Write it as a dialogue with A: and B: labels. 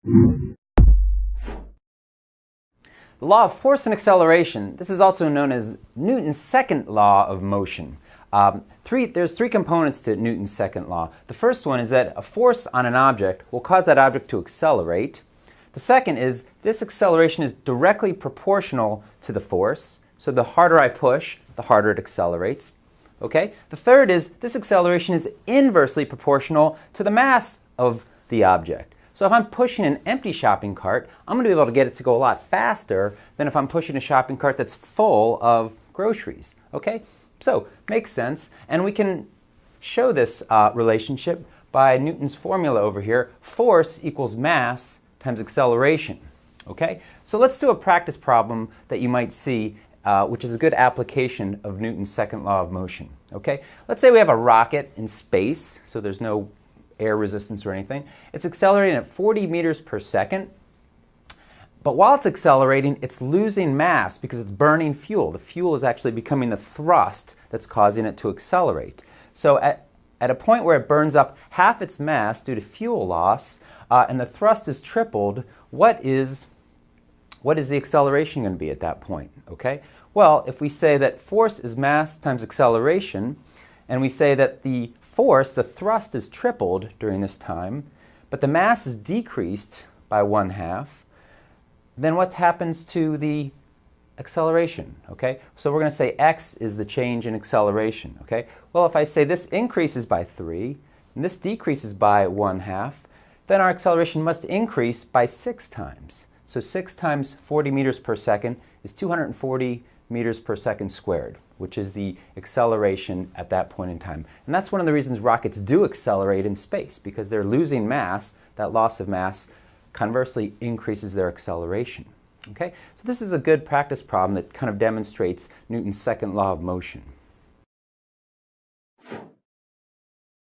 A: The law of force and acceleration, this is also known as Newton's second law of motion. There's three components to Newton's second law. The first one is that a force on an object will cause that object to accelerate. The second is this acceleration is directly proportional to the force. So the harder I push, the harder it accelerates. Okay? The third is this acceleration is inversely proportional to the mass of the object. So if I'm pushing an empty shopping cart, I'm going to be able to get it to go a lot faster than if I'm pushing a shopping cart that's full of groceries. Okay? So, makes sense. And we can show this relationship by Newton's formula over here. Force equals mass times acceleration. Okay? So let's do a practice problem that you might see, which is a good application of Newton's second law of motion. Okay? Let's say we have a rocket in space, so there's no air resistance or anything. It's accelerating at 40 meters per second. But while it's accelerating, it's losing mass because it's burning fuel. The fuel is actually becoming the thrust that's causing it to accelerate. So at a point where it burns up half its mass due to fuel loss, and the thrust is tripled, what is the acceleration going to be at that point? Okay? Well, if we say that force is mass times acceleration, and we say that the force, the thrust, is tripled during this time, but the mass is decreased by 1/2, then what happens to the acceleration? Okay? So we're going to say x is the change in acceleration. Okay? Well, if I say this increases by 3, and this decreases by 1/2, then our acceleration must increase by 6 times. So 6 times 40 meters per second is 240 meters per second squared, which is the acceleration at that point in time. And that's one of the reasons rockets do accelerate in space, because they're losing mass. That loss of mass conversely increases their acceleration. Okay? So this is a good practice problem that kind of demonstrates Newton's second law of motion.